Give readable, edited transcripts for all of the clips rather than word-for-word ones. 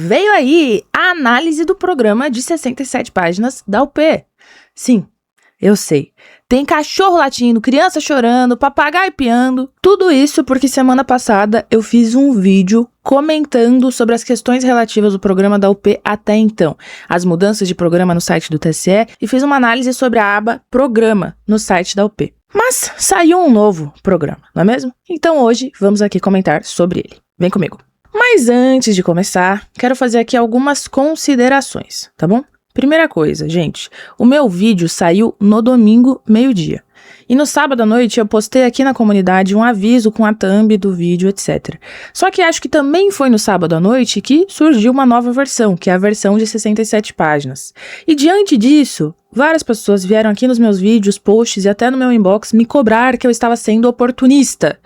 Veio aí a análise do programa de 67 páginas da UP. Sim, eu sei. Tem cachorro latindo, criança chorando, papagaio piando. Tudo isso porque semana passada eu fiz um vídeo comentando sobre as questões relativas do programa da UP até então, as mudanças de programa no site do TSE, e fiz uma análise sobre a aba Programa no site da UP. Mas saiu um novo programa, não é mesmo? Então hoje vamos aqui comentar sobre ele. Vem comigo. Mas antes de começar, quero fazer aqui algumas considerações, tá bom? Primeira coisa, gente, o meu vídeo saiu no domingo, meio-dia. E no sábado à noite eu postei aqui na comunidade um aviso com a thumb do vídeo, etc. Só que acho que também foi no sábado à noite que surgiu uma nova versão, que é a versão de 67 páginas. E diante disso, várias pessoas vieram aqui nos meus vídeos, posts e até no meu inbox me cobrar que eu estava sendo oportunista.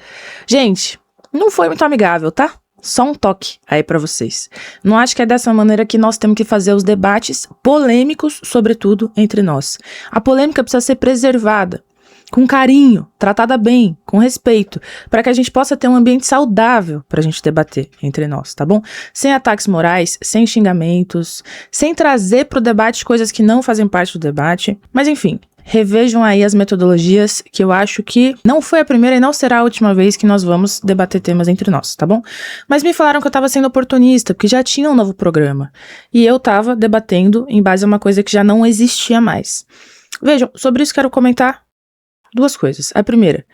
Gente, não foi muito amigável, tá? Só um toque aí pra vocês. Não acho que é dessa maneira que nós temos que fazer os debates polêmicos, sobretudo entre nós. A polêmica precisa ser preservada, com carinho, tratada bem, com respeito, para que a gente possa ter um ambiente saudável pra gente debater entre nós, tá bom? Sem ataques morais, sem xingamentos, sem trazer pro debate coisas que não fazem parte do debate. Mas enfim, revejam aí as metodologias, que eu acho que não foi a primeira e não será a última vez que nós vamos debater temas entre nós, tá bom? Mas me falaram que eu tava sendo oportunista, porque já tinha um novo programa. E eu tava debatendo em base a uma coisa que já não existia mais. Vejam, sobre isso quero comentar duas coisas. A primeira,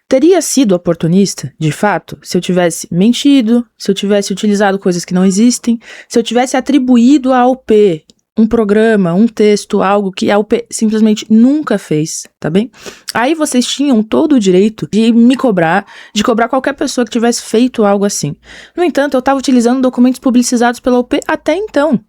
teria sido oportunista, de fato, se eu tivesse mentido, se eu tivesse utilizado coisas que não existem, se eu tivesse atribuído à UP um programa, um texto, algo que a UP simplesmente nunca fez, tá bem? Aí vocês tinham todo o direito de me cobrar, de cobrar qualquer pessoa que tivesse feito algo assim. No entanto, eu estava utilizando documentos publicizados pela UP até então.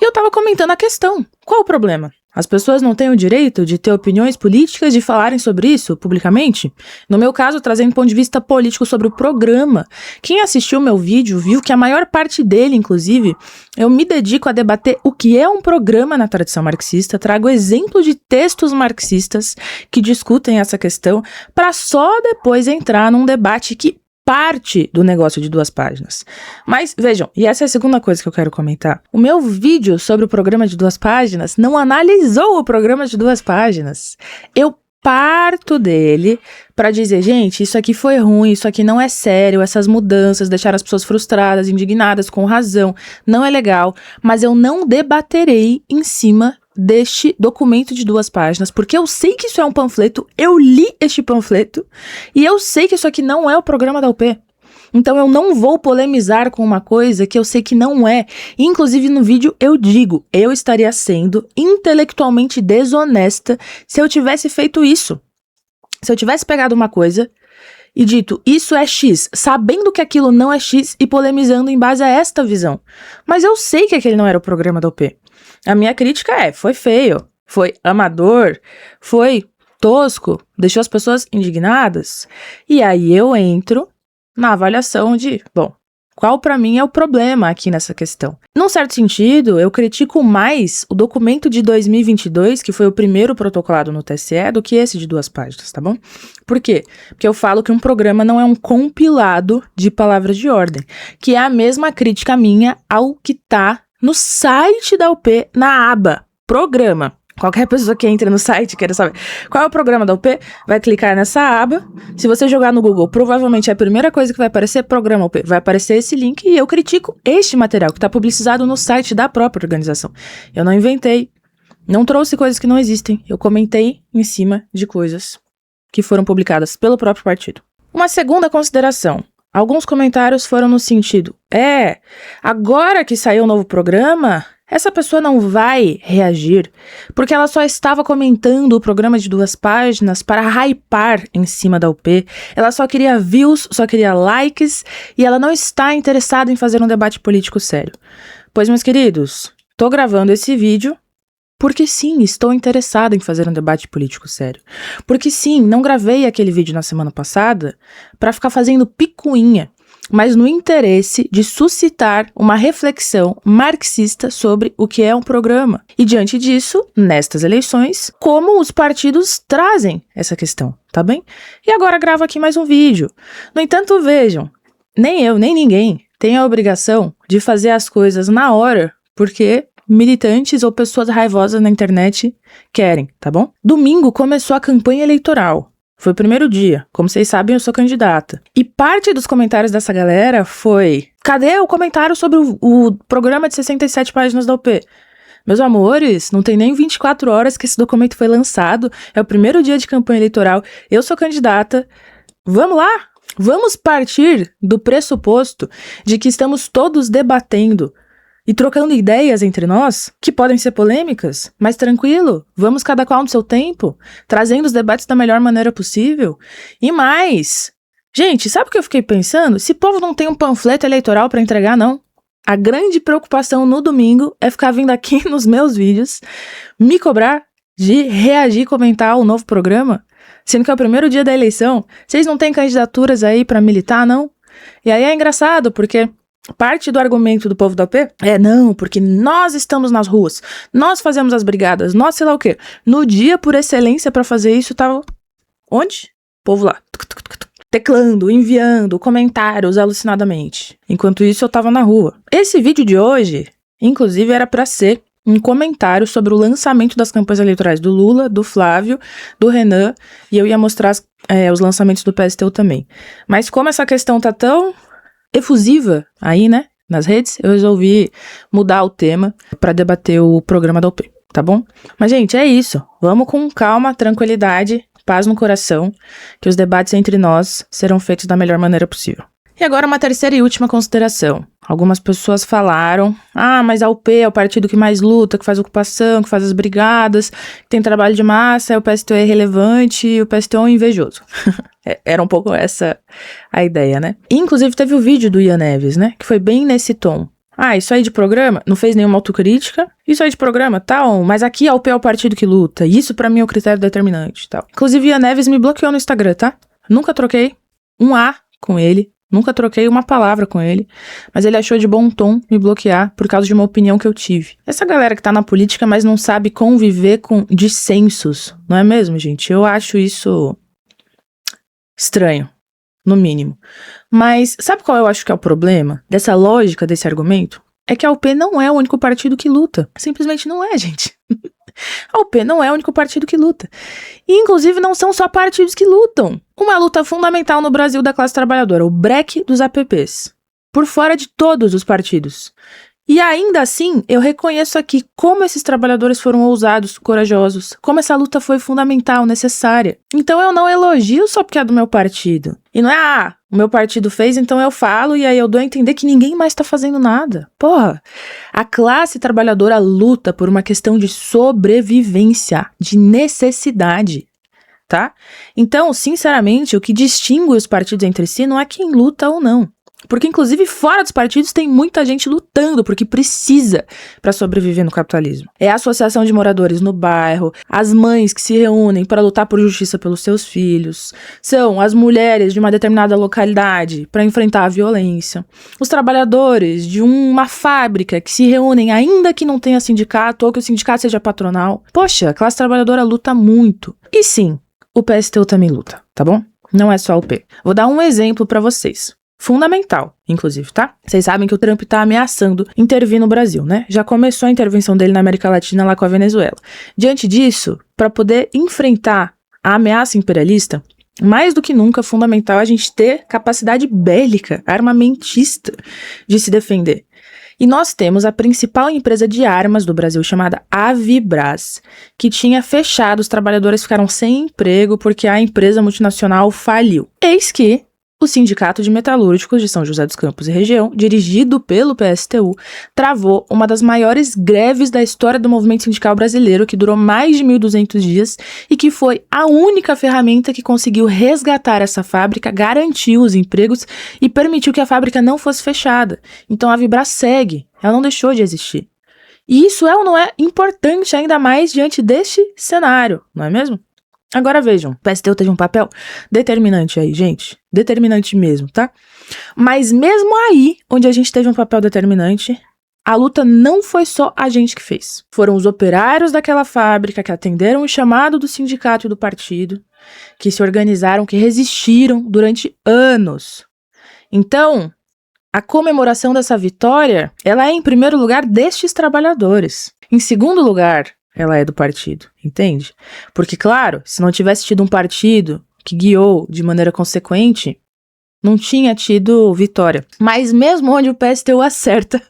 E eu estava comentando a questão. Qual o problema? As pessoas não têm o direito de ter opiniões políticas, de falarem sobre isso publicamente? No meu caso, trazendo um ponto de vista político sobre o programa. Quem assistiu meu vídeo viu que a maior parte dele, inclusive, eu me dedico a debater o que é um programa na tradição marxista, trago exemplos de textos marxistas que discutem essa questão, para só depois entrar num debate que parte do negócio de 2 páginas. Mas, vejam, e essa é a segunda coisa que eu quero comentar. O meu vídeo sobre o programa de 2 páginas não analisou o programa de 2 páginas. Eu parto dele para dizer, gente, isso aqui foi ruim, isso aqui não é sério, essas mudanças deixaram as pessoas frustradas, indignadas, com razão, não é legal, mas eu não debaterei em cima deste documento de 2 páginas, porque eu sei que isso é um panfleto, eu li este panfleto, e eu sei que isso aqui não é o programa da UP. Então eu não vou polemizar com uma coisa que eu sei que não é. Inclusive no vídeo eu digo, eu estaria sendo intelectualmente desonesta se eu tivesse feito isso. Se eu tivesse pegado uma coisa e dito, isso é X, sabendo que aquilo não é X e polemizando em base a esta visão. Mas eu sei que aquele não era o programa da UP. A minha crítica foi feio, foi amador, foi tosco, deixou as pessoas indignadas. E aí eu entro na avaliação de, bom, qual para mim é o problema aqui nessa questão? Num certo sentido, eu critico mais o documento de 2022, que foi o primeiro protocolado no TSE, do que esse de 2 páginas, tá bom? Por quê? Porque eu falo que um programa não é um compilado de palavras de ordem, que é a mesma crítica minha ao que tá no site da UP, na aba Programa. Qualquer pessoa que entra no site queira saber qual é o programa da UP, vai clicar nessa aba. Se você jogar no Google, provavelmente a primeira coisa que vai aparecer é Programa UP. Vai aparecer esse link e eu critico este material que está publicizado no site da própria organização. Eu não inventei, não trouxe coisas que não existem. Eu comentei em cima de coisas que foram publicadas pelo próprio partido. Uma segunda consideração. Alguns comentários foram no sentido, agora que saiu o novo programa, essa pessoa não vai reagir, porque ela só estava comentando o programa de 2 páginas para hypar em cima da UP, ela só queria views, só queria likes, e ela não está interessada em fazer um debate político sério. Pois, meus queridos, tô gravando esse vídeo porque sim, estou interessada em fazer um debate político sério. Porque sim, não gravei aquele vídeo na semana passada para ficar fazendo picuinha, mas no interesse de suscitar uma reflexão marxista sobre o que é um programa. E diante disso, nestas eleições, como os partidos trazem essa questão, tá bem? E agora gravo aqui mais um vídeo. No entanto, vejam, nem eu, nem ninguém tem a obrigação de fazer as coisas na hora, porque militantes ou pessoas raivosas na internet querem, tá bom? Domingo começou a campanha eleitoral. Foi o primeiro dia. Como vocês sabem, eu sou candidata. E parte dos comentários dessa galera foi: cadê o comentário sobre o programa de 67 páginas da UP? Meus amores, não tem nem 24 horas que esse documento foi lançado. É o primeiro dia de campanha eleitoral. Eu sou candidata. Vamos lá? Vamos partir do pressuposto de que estamos todos debatendo e trocando ideias entre nós, que podem ser polêmicas, mas tranquilo, vamos cada qual no seu tempo, trazendo os debates da melhor maneira possível. E mais, gente, sabe o que eu fiquei pensando? Esse povo não tem um panfleto eleitoral para entregar, não. A grande preocupação no domingo é ficar vindo aqui nos meus vídeos, me cobrar de reagir e comentar o novo programa, sendo que é o primeiro dia da eleição. Vocês não têm candidaturas aí para militar, não? E aí é engraçado, porque parte do argumento do povo da UP é não, porque nós estamos nas ruas, nós fazemos as brigadas, nós sei lá o quê. No dia por excelência para fazer isso tava onde? O povo lá, teclando, enviando comentários alucinadamente. Enquanto isso eu tava na rua. Esse vídeo de hoje, inclusive, era para ser um comentário sobre o lançamento das campanhas eleitorais do Lula, do Flávio, do Renan, e eu ia mostrar os lançamentos do PSTU também. Mas como essa questão tá tão efusiva aí, né, nas redes, eu resolvi mudar o tema para debater o programa da UP, tá bom? Mas, gente, é isso. Vamos com calma, tranquilidade, paz no coração, que os debates entre nós serão feitos da melhor maneira possível. E agora uma terceira e última consideração. Algumas pessoas falaram: mas a UP é o partido que mais luta, que faz ocupação, que faz as brigadas, que tem trabalho de massa, o PSTU é irrelevante e o PSTU é um invejoso. Era um pouco essa a ideia, né? Inclusive teve o vídeo do Ian Neves, né? Que foi bem nesse tom. Isso aí de programa, não fez nenhuma autocrítica. Isso aí de programa, tal, mas aqui a UP é o partido que luta. E isso pra mim é o critério determinante, tal. Inclusive Ian Neves me bloqueou no Instagram, tá? Nunca troquei um A com ele. Nunca troquei uma palavra com ele, mas ele achou de bom tom me bloquear por causa de uma opinião que eu tive. Essa galera que tá na política, mas não sabe conviver com dissensos, não é mesmo, gente? Eu acho isso estranho, no mínimo. Mas sabe qual eu acho que é o problema dessa lógica, desse argumento? É que a UP não é o único partido que luta. Simplesmente não é, gente. A UP não é o único partido que luta. E, inclusive, não são só partidos que lutam. Uma luta fundamental no Brasil da classe trabalhadora, o breque dos APPs. Por fora de todos os partidos. E ainda assim, eu reconheço aqui como esses trabalhadores foram ousados, corajosos, como essa luta foi fundamental, necessária. Então eu não elogio só porque é do meu partido. E não é, o meu partido fez, então eu falo e aí eu dou a entender que ninguém mais tá fazendo nada. Porra, a classe trabalhadora luta por uma questão de sobrevivência, de necessidade, tá? Então, sinceramente, o que distingue os partidos entre si não é quem luta ou não. Porque, inclusive, fora dos partidos tem muita gente lutando porque precisa para sobreviver no capitalismo. É a associação de moradores no bairro, as mães que se reúnem para lutar por justiça pelos seus filhos, são as mulheres de uma determinada localidade para enfrentar a violência, os trabalhadores de uma fábrica que se reúnem ainda que não tenha sindicato ou que o sindicato seja patronal. Poxa, a classe trabalhadora luta muito. E sim, o PSTU também luta, tá bom? Não é só o P. Vou dar um exemplo para vocês. Fundamental, inclusive, tá? Vocês sabem que o Trump tá ameaçando intervir no Brasil, né? Já começou a intervenção dele na América Latina lá com a Venezuela. Diante disso, para poder enfrentar a ameaça imperialista, mais do que nunca é fundamental a gente ter capacidade bélica, armamentista de se defender. E nós temos a principal empresa de armas do Brasil, chamada Avibras, que tinha fechado, os trabalhadores ficaram sem emprego porque a empresa multinacional faliu. Eis que o Sindicato de Metalúrgicos de São José dos Campos e região, dirigido pelo PSTU, travou uma das maiores greves da história do movimento sindical brasileiro, que durou mais de 1.200 dias e que foi a única ferramenta que conseguiu resgatar essa fábrica, garantiu os empregos e permitiu que a fábrica não fosse fechada. Então a Vibras segue, ela não deixou de existir. E isso é ou não é importante ainda mais diante deste cenário, não é mesmo? Agora vejam, o PSTU teve um papel determinante aí, gente. Determinante mesmo, tá? Mas mesmo aí, onde a gente teve um papel determinante, a luta não foi só a gente que fez. Foram os operários daquela fábrica que atenderam o chamado do sindicato e do partido, que se organizaram, que resistiram durante anos. Então, a comemoração dessa vitória, ela é em primeiro lugar destes trabalhadores. Em segundo lugar, ela é do partido, entende? Porque, claro, se não tivesse tido um partido que guiou de maneira consequente, não tinha tido vitória. Mas mesmo onde o PSTU acerta,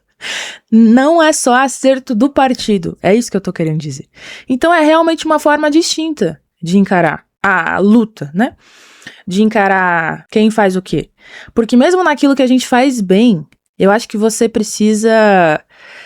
não é só acerto do partido. É isso que eu tô querendo dizer. Então é realmente uma forma distinta de encarar a luta, né? De encarar quem faz o quê. Porque mesmo naquilo que a gente faz bem, eu acho que você precisa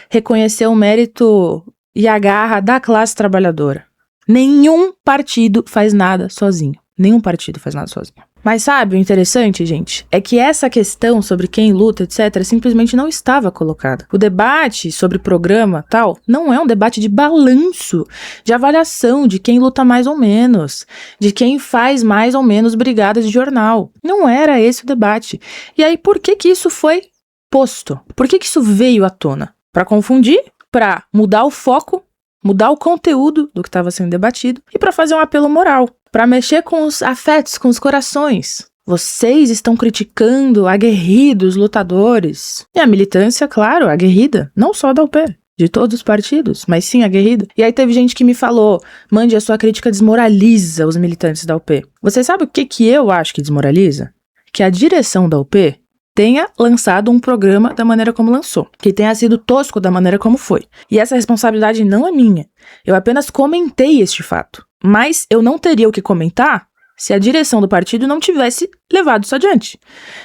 reconhecer o mérito e a garra da classe trabalhadora. Nenhum partido faz nada sozinho. Nenhum partido faz nada sozinho. Mas sabe o interessante, gente? É que essa questão sobre quem luta, etc., simplesmente não estava colocada. O debate sobre programa, tal, não é um debate de balanço, de avaliação de quem luta mais ou menos, de quem faz mais ou menos brigadas de jornal. Não era esse o debate. E aí, por que isso foi posto? Por que isso veio à tona? Para confundir? Para mudar o foco, mudar o conteúdo do que estava sendo debatido e para fazer um apelo moral. Para mexer com os afetos, com os corações. Vocês estão criticando aguerridos lutadores. E a militância, claro, aguerrida, não só da UP, de todos os partidos, mas sim aguerrida. E aí teve gente que me falou, mande a sua crítica desmoraliza os militantes da UP. Você sabe o que eu acho que desmoraliza? Que a direção da UP tenha lançado um programa da maneira como lançou, que tenha sido tosco da maneira como foi. E essa responsabilidade não é minha. Eu apenas comentei este fato. Mas eu não teria o que comentar se a direção do partido não tivesse levado isso adiante.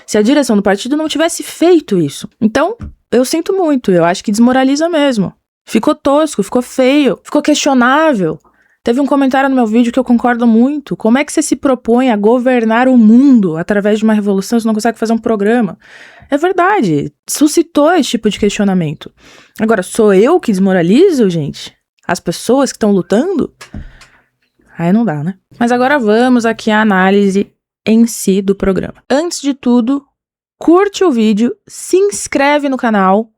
Se a direção do partido não tivesse feito isso. Então, eu sinto muito, eu acho que desmoraliza mesmo. Ficou tosco, ficou feio, ficou questionável. Teve um comentário no meu vídeo que eu concordo muito. Como é que você se propõe a governar o mundo através de uma revolução se não consegue fazer um programa? É verdade, suscitou esse tipo de questionamento. Agora, sou eu que desmoralizo, gente? As pessoas que estão lutando? Aí não dá, né? Mas agora vamos aqui à análise em si do programa. Antes de tudo, curte o vídeo, se inscreve no canal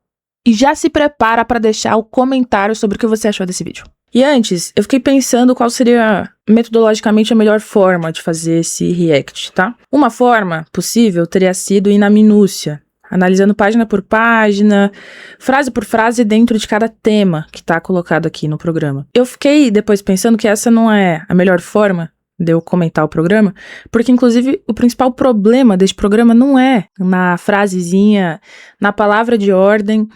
e já se prepara para deixar o comentário sobre o que você achou desse vídeo. E antes, eu fiquei pensando qual seria metodologicamente a melhor forma de fazer esse react, tá? Uma forma possível teria sido ir na minúcia, analisando página por página, frase por frase dentro de cada tema que tá colocado aqui no programa. Eu fiquei depois pensando que essa não é a melhor forma de eu comentar o programa, porque inclusive o principal problema deste programa não é na frasezinha, na palavra de ordem,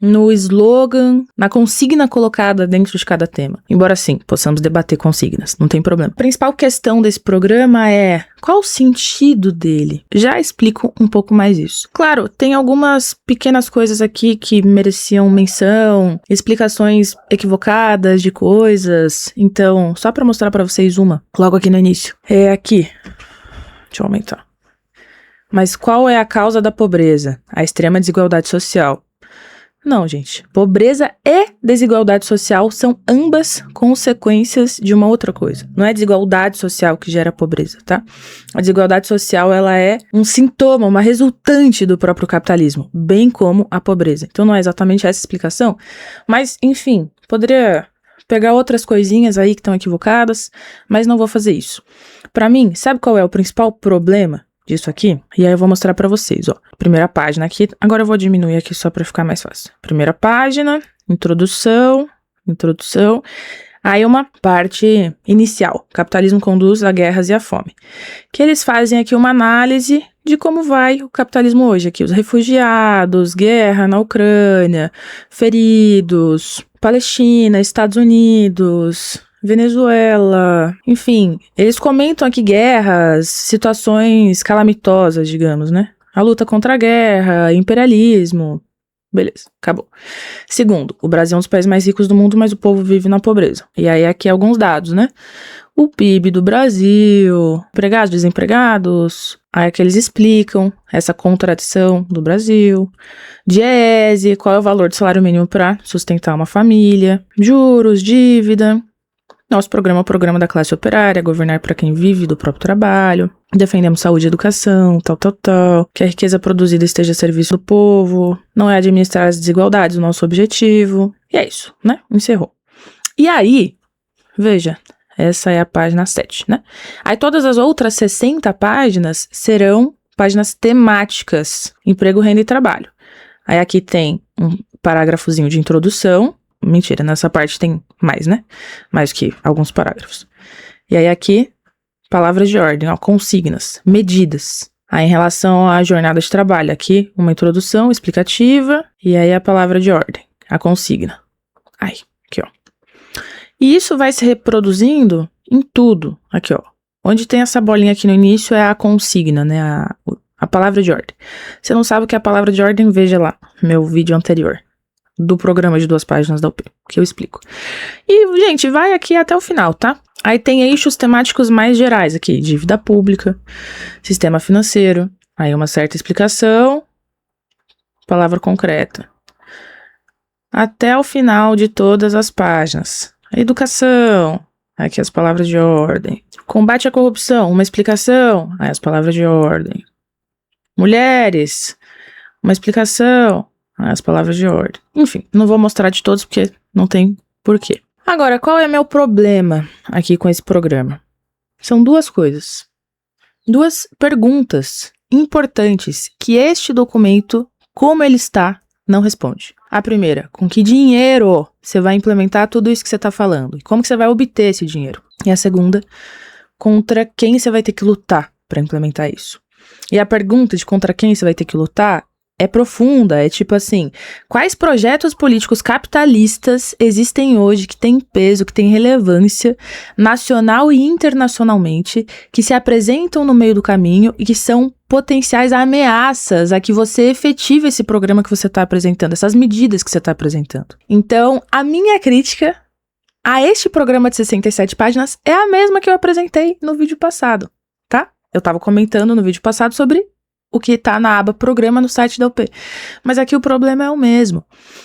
no slogan, na consigna colocada dentro de cada tema. Embora sim, possamos debater consignas, não tem problema. A principal questão desse programa é qual o sentido dele? Já explico um pouco mais isso. Claro, tem algumas pequenas coisas aqui que mereciam menção, explicações equivocadas de coisas, então, só para mostrar para vocês uma, logo aqui no início. É aqui. Deixa eu aumentar. Mas qual é a causa da pobreza? A extrema desigualdade social. Não, gente. Pobreza e desigualdade social são ambas consequências de uma outra coisa. Não é desigualdade social que gera pobreza, tá? A desigualdade social, ela é um sintoma, uma resultante do próprio capitalismo, bem como a pobreza. Então não é exatamente essa explicação, mas, enfim, poderia pegar outras coisinhas aí que estão equivocadas, mas não vou fazer isso. Pra mim, sabe qual é o principal problema disso aqui? E aí eu vou mostrar pra vocês, ó. Primeira página aqui, agora eu vou diminuir aqui só pra ficar mais fácil. Primeira página, introdução, aí uma parte inicial, capitalismo conduz a guerras e a fome. Que eles fazem aqui uma análise de como vai o capitalismo hoje aqui, os refugiados, guerra na Ucrânia, feridos, Palestina, Estados Unidos, Venezuela, enfim, eles comentam aqui guerras, situações calamitosas, digamos, né? A luta contra a guerra, imperialismo, beleza, acabou. Segundo, o Brasil é um dos países mais ricos do mundo, mas o povo vive na pobreza. E aí aqui alguns dados, né? O PIB do Brasil, empregados, desempregados, aí aqui eles explicam essa contradição do Brasil, Diese, qual é o valor do salário mínimo para sustentar uma família, juros, dívida. Nosso programa é o programa da classe operária, governar para quem vive do próprio trabalho. Defendemos saúde e educação, tal. Que a riqueza produzida esteja a serviço do povo. Não é administrar as desigualdades o nosso objetivo. E é isso, né? Encerrou. E aí, veja, essa é a página 7, né? Aí todas as outras 60 páginas serão páginas temáticas, emprego, renda e trabalho. Aí aqui tem um parágrafozinho de introdução. Mentira, nessa parte tem mais, né? Mais que alguns parágrafos. E aí aqui, palavras de ordem, ó, consignas, medidas. Aí em relação à jornada de trabalho, aqui uma introdução explicativa e aí a palavra de ordem, a consigna. Aí, aqui ó. E isso vai se reproduzindo em tudo, aqui ó. Onde tem essa bolinha aqui no início é a consigna, né? A palavra de ordem. Se não sabe o que é a palavra de ordem, veja lá meu vídeo anterior do programa de 2 páginas da UP, que eu explico. E, gente, vai aqui até o final, tá? Aí tem eixos temáticos mais gerais aqui, dívida pública, sistema financeiro, aí uma certa explicação, palavra concreta. Até o final de todas as páginas. Educação, aqui as palavras de ordem. Combate à corrupção, uma explicação, aí as palavras de ordem. Mulheres, uma explicação, aí as palavras de ordem. Enfim, não vou mostrar de todos porque não tem porquê. Agora, qual é meu problema aqui com esse programa? São 2 coisas. 2 perguntas importantes que este documento, como ele está, não responde. A primeira, com que dinheiro você vai implementar tudo isso que você está falando? E como que você vai obter esse dinheiro? E a segunda, contra quem você vai ter que lutar para implementar isso? E a pergunta de contra quem você vai ter que lutar é profunda, é tipo assim, quais projetos políticos capitalistas existem hoje que têm peso, que têm relevância nacional e internacionalmente, que se apresentam no meio do caminho e que são potenciais ameaças a que você efetive esse programa que você está apresentando, essas medidas que você está apresentando. Então, a minha crítica a este programa de 67 páginas é a mesma que eu apresentei no vídeo passado, tá? Eu estava comentando no vídeo passado sobre o que está na aba programa no site da UP. Mas aqui o problema é o mesmo,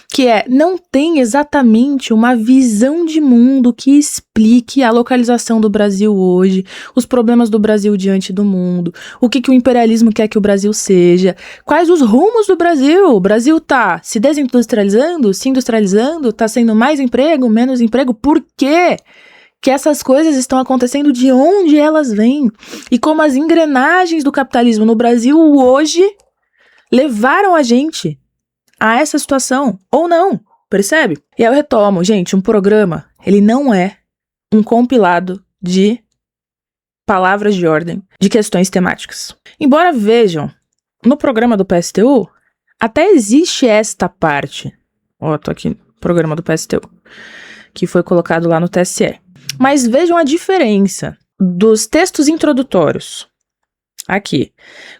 que é, não tem exatamente uma visão de mundo que explique a localização do Brasil hoje, os problemas do Brasil diante do mundo, o que o imperialismo quer que o Brasil seja, quais os rumos do Brasil. O Brasil tá se desindustrializando, se industrializando, tá sendo mais emprego, menos emprego, por quê? Que essas coisas estão acontecendo, de onde elas vêm e como as engrenagens do capitalismo no Brasil hoje levaram a gente a essa situação, ou não, percebe? E aí eu retomo, gente, um programa, ele não é um compilado de palavras de ordem, de questões temáticas. Embora vejam, no programa do PSTU, até existe esta parte, ó, tô aqui, programa do PSTU, que foi colocado lá no TSE. Mas vejam a diferença dos textos introdutórios. Aqui,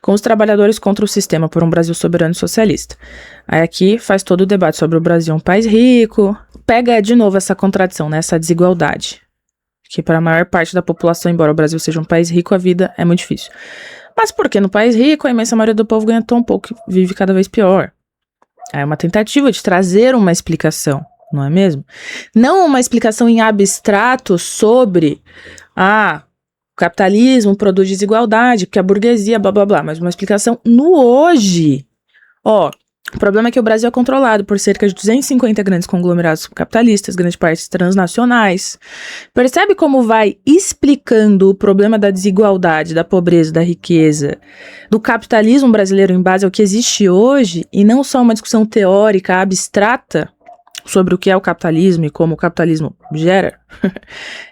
com os trabalhadores contra o sistema por um Brasil soberano e socialista. Aí aqui faz todo o debate sobre o Brasil um país rico. Pega de novo essa contradição, né, essa desigualdade. Que para a maior parte da população, embora o Brasil seja um país rico, a vida é muito difícil. Mas porque no país rico a imensa maioria do povo ganha tão pouco e vive cada vez pior? É uma tentativa de trazer uma explicação. Não é mesmo? Não uma explicação em abstrato sobre o capitalismo produz desigualdade, porque a burguesia, blá blá blá, mas uma explicação no hoje. Ó, o problema é que o Brasil é controlado por cerca de 250 grandes conglomerados capitalistas, grande parte transnacionais. Percebe como vai explicando o problema da desigualdade, da pobreza, da riqueza, do capitalismo brasileiro em base ao que existe hoje, e não só uma discussão teórica, abstrata, sobre o que é o capitalismo e como o capitalismo gera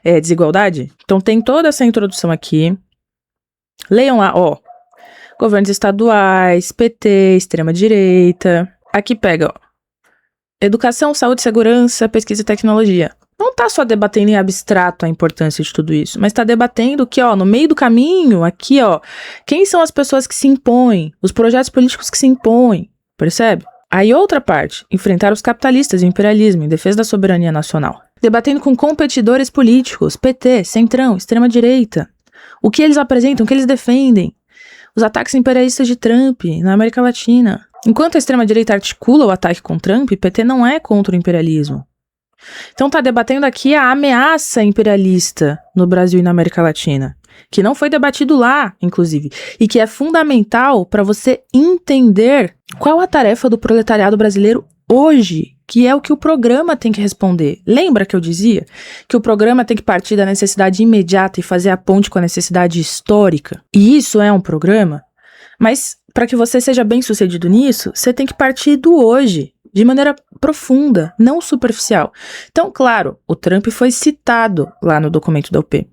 desigualdade. Então tem toda essa introdução aqui. Leiam lá, ó. Governos estaduais, PT, extrema-direita. Aqui pega, ó. Educação, saúde, segurança, pesquisa e tecnologia. Não tá só debatendo em abstrato a importância de tudo isso, mas tá debatendo que, ó, no meio do caminho, aqui, ó, quem são as pessoas que se impõem, os projetos políticos que se impõem, percebe? Aí outra parte, enfrentar os capitalistas e o imperialismo em defesa da soberania nacional. Debatendo com competidores políticos, PT, Centrão, extrema-direita. O que eles apresentam, o que eles defendem. Os ataques imperialistas de Trump na América Latina. Enquanto a extrema-direita articula o ataque com Trump, PT não é contra o imperialismo. Então tá debatendo aqui a ameaça imperialista no Brasil e na América Latina, que não foi debatido lá, inclusive, e que é fundamental para você entender qual a tarefa do proletariado brasileiro hoje, que é o que o programa tem que responder. Lembra que eu dizia que o programa tem que partir da necessidade imediata e fazer a ponte com a necessidade histórica? E isso é um programa? Mas para que você seja bem sucedido nisso, você tem que partir do hoje, de maneira profunda, não superficial. Então, claro, o Trump foi citado lá no documento da UP.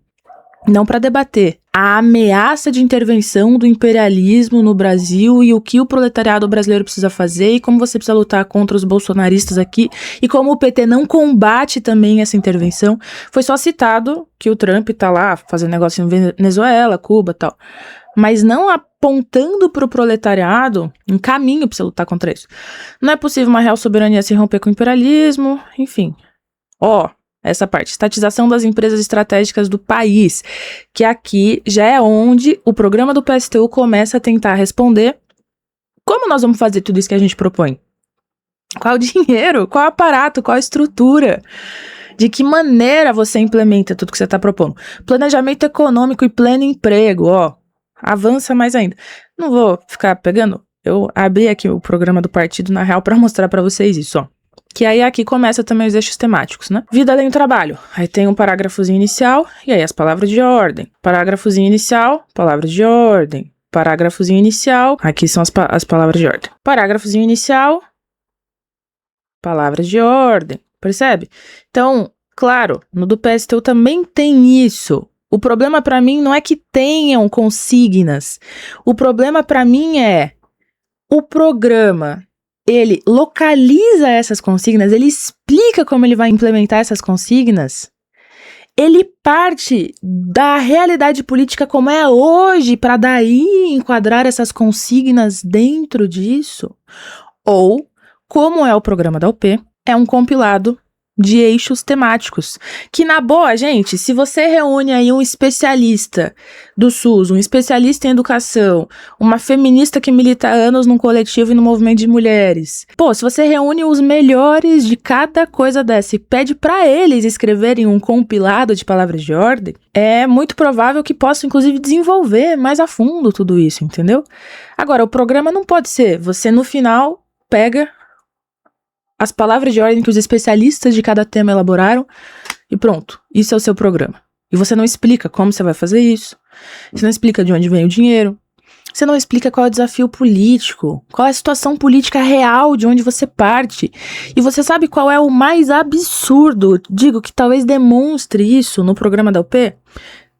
Não para debater a ameaça de intervenção do imperialismo no Brasil e o que o proletariado brasileiro precisa fazer e como você precisa lutar contra os bolsonaristas aqui e como o PT não combate também essa intervenção. Foi só citado que o Trump tá lá fazendo negócio em Venezuela, Cuba e tal. Mas não apontando para o proletariado um caminho para você lutar contra isso. Não é possível uma real soberania se romper com o imperialismo, enfim. Essa parte, estatização das empresas estratégicas do país, que aqui já é onde o programa do PSTU começa a tentar responder como nós vamos fazer tudo isso que a gente propõe. Qual o dinheiro, qual o aparato, qual a estrutura, de que maneira você implementa tudo que você está propondo. Planejamento econômico e pleno emprego, avança mais ainda. Não vou ficar pegando, eu abri aqui o programa do partido na real para mostrar para vocês isso, Que aí aqui começa também os eixos temáticos, né? Vida além do trabalho. Aí tem um parágrafozinho inicial e aí as palavras de ordem. Parágrafozinho inicial, palavras de ordem. Parágrafozinho inicial, aqui são as palavras de ordem. Parágrafozinho inicial, palavras de ordem. Percebe? Então, claro, no do PSTU também tem isso. O problema pra mim não é que tenham consignas. O problema pra mim é o programa. Ele localiza essas consignas, ele explica como ele vai implementar essas consignas, ele parte da realidade política como é hoje, para daí enquadrar essas consignas dentro disso, ou, como é o programa da UP, é um compilado de eixos temáticos, que na boa, gente, se você reúne aí um especialista do SUS, um especialista em educação, uma feminista que milita há anos num coletivo e no movimento de mulheres, se você reúne os melhores de cada coisa dessa e pede para eles escreverem um compilado de palavras de ordem, é muito provável que possa, inclusive, desenvolver mais a fundo tudo isso, entendeu? Agora, o programa não pode ser, você no final pega as palavras de ordem que os especialistas de cada tema elaboraram e pronto, isso é o seu programa. E você não explica como você vai fazer isso, você não explica de onde vem o dinheiro, você não explica qual é o desafio político, qual é a situação política real de onde você parte. E você sabe qual é o mais absurdo, que talvez demonstre isso no programa da UP?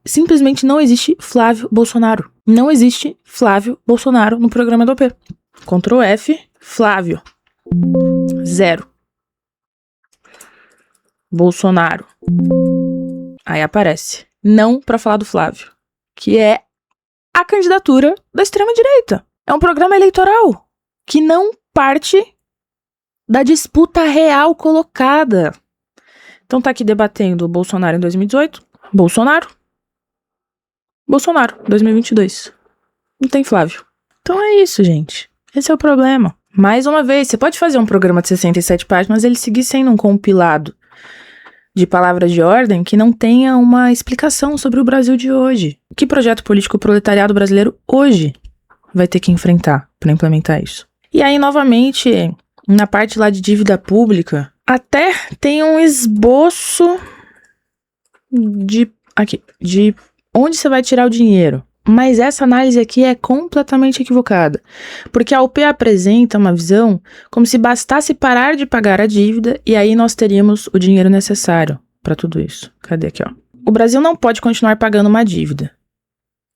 Simplesmente não existe Flávio Bolsonaro. Não existe Flávio Bolsonaro no programa da UP. Ctrl F, Flávio. 0. Bolsonaro. Aí aparece. Não para falar do Flávio, que é a candidatura da extrema-direita. É um programa eleitoral que não parte da disputa real colocada. Então tá aqui debatendo o Bolsonaro em 2018. Bolsonaro, 2022. Não tem Flávio. Então é isso, gente. Esse é o problema. Mais uma vez, você pode fazer um programa de 67 páginas, mas ele seguir sendo um compilado de palavras de ordem que não tenha uma explicação sobre o Brasil de hoje. Que projeto político o proletariado brasileiro hoje vai ter que enfrentar para implementar isso? E aí, novamente, na parte lá de dívida pública, até tem um esboço de onde você vai tirar o dinheiro. Mas essa análise aqui é completamente equivocada, porque a UP apresenta uma visão como se bastasse parar de pagar a dívida e aí nós teríamos o dinheiro necessário para tudo isso. Cadê aqui, O Brasil não pode continuar pagando uma dívida.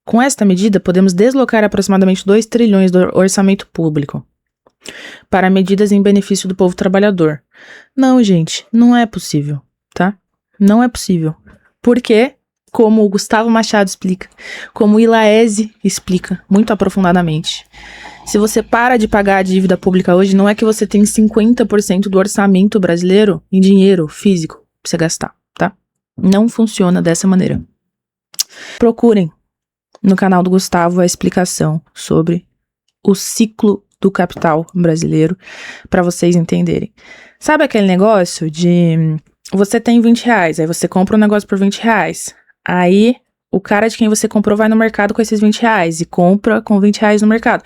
Com esta medida, podemos deslocar aproximadamente 2 trilhões do orçamento público para medidas em benefício do povo trabalhador. Não, gente, não é possível, tá? Não é possível. Por quê? Como o Gustavo Machado explica, como o Ilaese explica muito aprofundadamente. Se você para de pagar a dívida pública hoje, não é que você tem 50% do orçamento brasileiro em dinheiro físico pra você gastar, tá? Não funciona dessa maneira. Procurem no canal do Gustavo a explicação sobre o ciclo do capital brasileiro para vocês entenderem. Sabe aquele negócio de você tem R$20, aí você compra um negócio por R$20. Aí, o cara de quem você comprou vai no mercado com esses R$20 e compra com R$20 no mercado.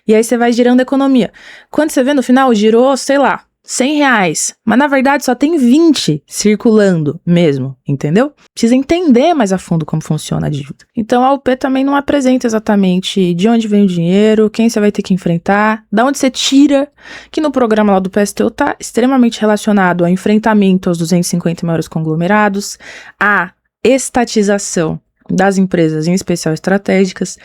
E aí você vai girando a economia. Quando você vê no final, girou, sei lá, R$100, mas na verdade só tem 20 circulando mesmo, entendeu? Precisa entender mais a fundo como funciona a dívida. Então a UP também não apresenta exatamente de onde vem o dinheiro, quem você vai ter que enfrentar, da onde você tira, que no programa lá do PSTU está extremamente relacionado ao enfrentamento aos 250 maiores conglomerados, à estatização das empresas, em especial estratégicas,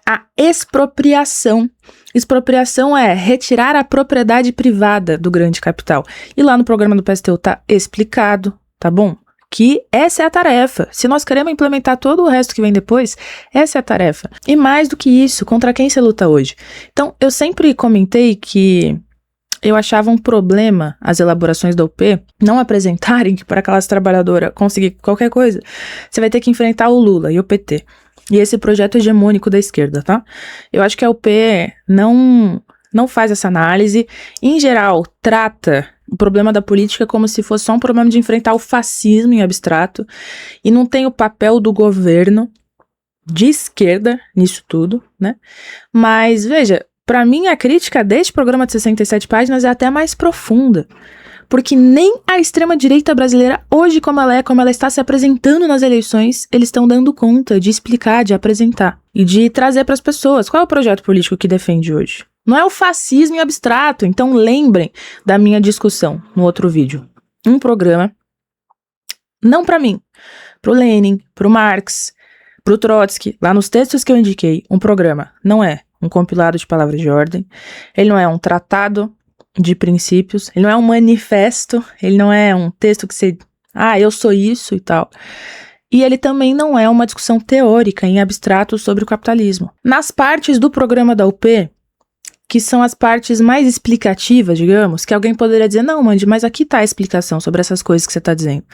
a expropriação. Expropriação é retirar a propriedade privada do grande capital. E lá no programa do PSTU tá explicado, tá bom? Que essa é a tarefa. Se nós queremos implementar todo o resto que vem depois, essa é a tarefa. E mais do que isso, contra quem você luta hoje? Então, eu sempre comentei que eu achava um problema as elaborações da UP não apresentarem que para a classe trabalhadora conseguir qualquer coisa, você vai ter que enfrentar o Lula e o PT. E esse projeto hegemônico da esquerda, tá? Eu acho que a UP não faz essa análise. Em geral, trata o problema da política como se fosse só um problema de enfrentar o fascismo em abstrato. E não tem o papel do governo de esquerda nisso tudo, né? Mas, veja, para mim, a crítica deste programa de 67 páginas é até mais profunda, porque nem a extrema-direita brasileira, hoje como ela está se apresentando nas eleições, eles estão dando conta de explicar, de apresentar e de trazer para as pessoas qual é o projeto político que defende hoje. Não é o fascismo em abstrato, então lembrem da minha discussão no outro vídeo. Um programa, não para mim, para o Lenin, para o Marx, para o Trotsky, lá nos textos que eu indiquei, um programa não é um compilado de palavras de ordem, ele não é um tratado de princípios, ele não é um manifesto, ele não é um texto que você, eu sou isso e tal. E ele também não é uma discussão teórica em abstrato sobre o capitalismo. Nas partes do programa da UP, que são as partes mais explicativas, digamos, que alguém poderia dizer, não, Mandy, mas aqui tá a explicação sobre essas coisas que você tá dizendo.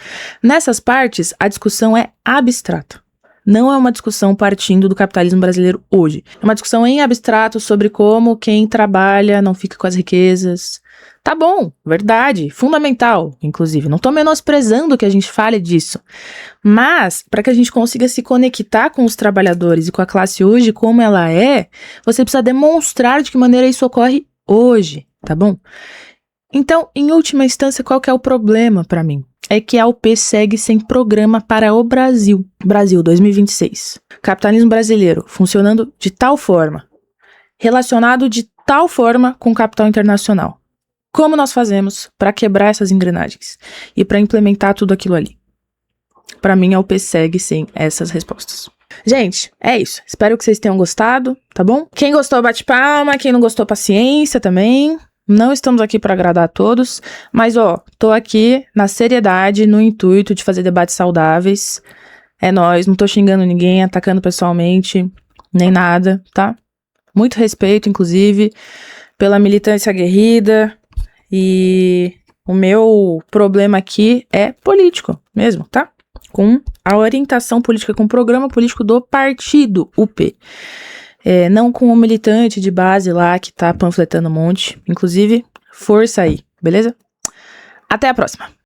Nessas partes, a discussão é abstrata. Não é uma discussão partindo do capitalismo brasileiro hoje. É uma discussão em abstrato sobre como quem trabalha não fica com as riquezas. Tá bom, verdade, fundamental, inclusive. Não tô menosprezando que a gente fale disso. Mas, para que a gente consiga se conectar com os trabalhadores e com a classe hoje como ela é, você precisa demonstrar de que maneira isso ocorre hoje, tá bom? Então, em última instância, qual que é o problema para mim? É que a UP segue sem programa para o Brasil. Brasil 2026. Capitalismo brasileiro funcionando de tal forma, relacionado de tal forma com o capital internacional. Como nós fazemos para quebrar essas engrenagens e para implementar tudo aquilo ali? Para mim, a UP segue sem essas respostas. Gente, é isso. Espero que vocês tenham gostado, tá bom? Quem gostou, bate palma. Quem não gostou, paciência também. Não estamos aqui para agradar a todos, mas tô aqui na seriedade, no intuito de fazer debates saudáveis. É nóis, não tô xingando ninguém, atacando pessoalmente, nem nada, tá? Muito respeito, inclusive, pela militância aguerrida, e o meu problema aqui é político mesmo, tá? Com a orientação política, com o programa político do partido UP. Não com o militante de base lá que tá panfletando um monte. Inclusive, força aí, beleza? Até a próxima!